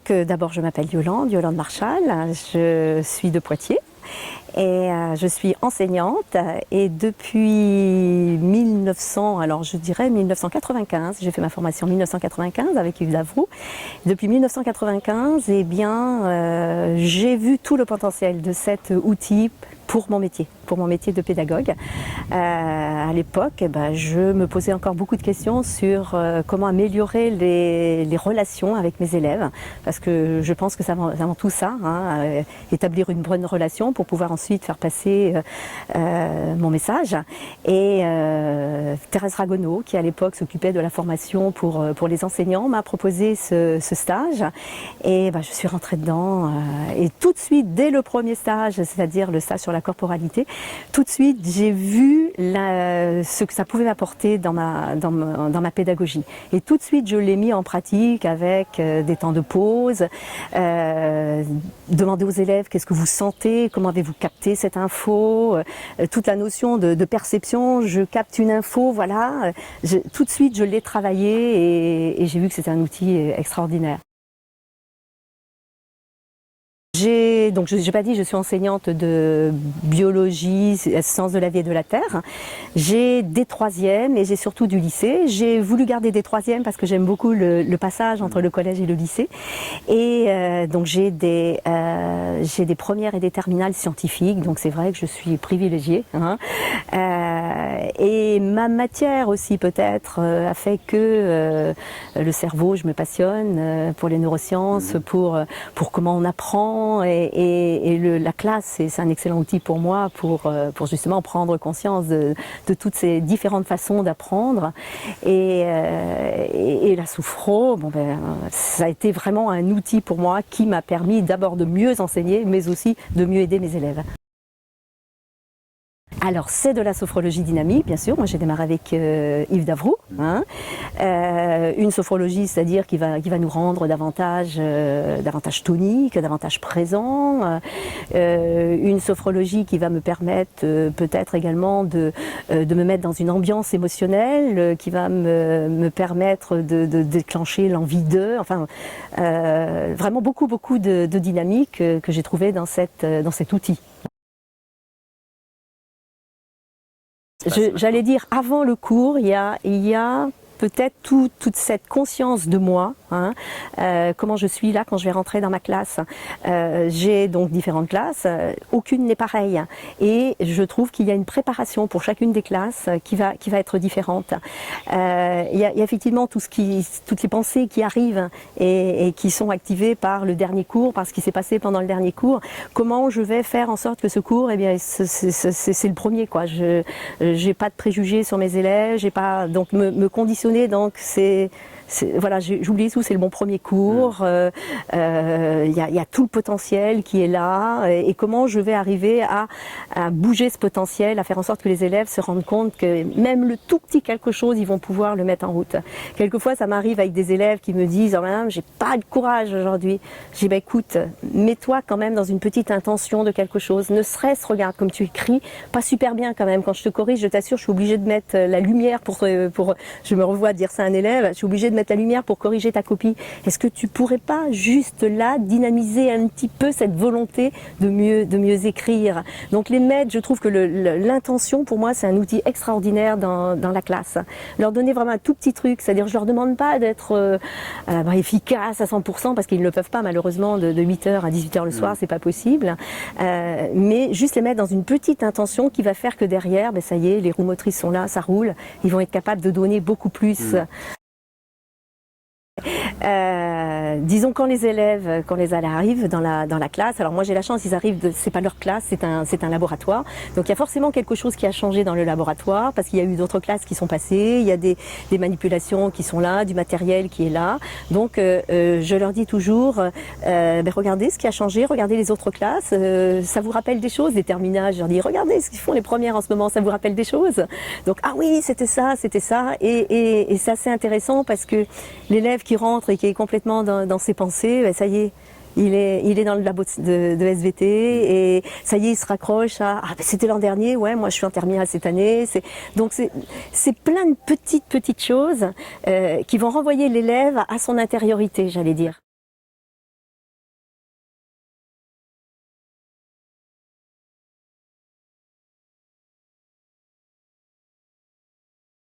D'abord je m'appelle Yolande Marchal, je suis de Poitiers et je suis enseignante et depuis 1995, j'ai fait ma formation en 1995 avec Yves Davroux. Depuis 1995, j'ai vu tout le potentiel de cet outil pour mon métier de pédagogue. À l'époque, je me posais encore beaucoup de questions sur comment améliorer les relations avec mes élèves, parce que je pense que c'est avant tout ça, établir une bonne relation pour pouvoir ensuite faire passer mon message. Et Thérèse Ragonneau, qui à l'époque s'occupait de la formation pour les enseignants, m'a proposé ce stage et je suis rentrée dedans et tout de suite, dès le premier stage, c'est-à-dire le stage sur la corporalité, tout de suite j'ai vu ce que ça pouvait m'apporter dans ma pédagogie. Et tout de suite je l'ai mis en pratique avec des temps de pause, demander aux élèves qu'est-ce que vous sentez, comment avez-vous capté cette info, toute la notion de perception, je capte une info, voilà. Tout de suite je l'ai travaillé et j'ai vu que c'était un outil extraordinaire. Donc je n'ai pas dit, je suis enseignante de biologie, sciences de la vie et de la terre. J'ai des troisièmes et j'ai surtout du lycée. J'ai voulu garder des troisièmes parce que j'aime beaucoup le passage entre le collège et le lycée. Et donc j'ai des premières et des terminales scientifiques, donc c'est vrai que je suis privilégiée. Et ma matière aussi peut-être a fait que le cerveau, je me passionne pour les neurosciences, pour comment on apprend. La classe, c'est un excellent outil pour moi pour justement prendre conscience de toutes ces différentes façons d'apprendre. Et la sophro, ça a été vraiment un outil pour moi qui m'a permis d'abord de mieux enseigner, mais aussi de mieux aider mes élèves. Alors c'est de la sophrologie dynamique, bien sûr. Moi j'ai démarré avec Yves Davroux. Une sophrologie, c'est-à-dire qui va nous rendre davantage tonique, davantage présent. Une sophrologie qui va me permettre peut-être également de me mettre dans une ambiance émotionnelle, qui va me permettre de déclencher l'envie d'eux. Enfin, vraiment beaucoup de dynamique que j'ai trouvé dans cet outil. J'allais dire, avant le cours, il y a peut-être toute cette conscience de moi, comment je suis là quand je vais rentrer dans ma classe. J'ai donc différentes classes, aucune n'est pareille. Et je trouve qu'il y a une préparation pour chacune des classes qui va être différente. Il y a effectivement toutes les pensées qui arrivent et qui sont activées par le dernier cours, par ce qui s'est passé pendant le dernier cours. Comment je vais faire en sorte que ce cours, c'est le premier, quoi. Je n'ai pas de préjugés sur mes élèves, j'ai pas donc me conditionner. Donc voilà, j'oublie tout, c'est le bon premier cours, y a tout le potentiel qui est là, et comment je vais arriver à bouger ce potentiel, à faire en sorte que les élèves se rendent compte que même le tout petit quelque chose, ils vont pouvoir le mettre en route. Quelquefois, ça m'arrive avec des élèves qui me disent « Oh madame, j'ai pas de courage aujourd'hui ». Je dis « Écoute, mets-toi quand même dans une petite intention de quelque chose, ne serait-ce, regarde comme tu écris, pas super bien quand même, quand je te corrige, je t'assure, je suis obligée de mettre la lumière je me revois dire ça à un élève, je suis obligée de mettre la lumière pour corriger ta copie. Est-ce que tu pourrais pas juste là dynamiser un petit peu cette volonté de mieux écrire ?» Donc les maîtres, je trouve que l'intention pour moi c'est un outil extraordinaire dans la classe. Leur donner vraiment un tout petit truc, c'est-à-dire je leur demande pas d'être efficace à 100% parce qu'ils ne le peuvent pas malheureusement de 8h à 18h le soir, c'est pas possible. Mais juste les mettre dans une petite intention qui va faire que derrière, ça y est, les roues motrices sont là, ça roule, ils vont être capables de donner beaucoup plus. Disons quand les élèves arrivent dans la classe, alors moi j'ai la chance, ils arrivent, c'est pas leur classe, c'est un laboratoire, donc il y a forcément quelque chose qui a changé dans le laboratoire parce qu'il y a eu d'autres classes qui sont passées, il y a des manipulations qui sont là, du matériel qui est là, donc je leur dis toujours regardez ce qui a changé, regardez les autres classes, ça vous rappelle des choses, des terminales, je leur dis regardez ce qu'ils font les premières en ce moment, ça vous rappelle des choses, donc ah oui c'était ça, et c'est assez intéressant parce que l'élève qui rentre et qui est complètement dans ses pensées, ça y est, il est dans le labo de SVT et ça y est, il se raccroche à c'était l'an dernier, ouais, moi je suis en terminale cette année. Donc c'est plein de petites choses qui vont renvoyer l'élève à son intériorité, j'allais dire.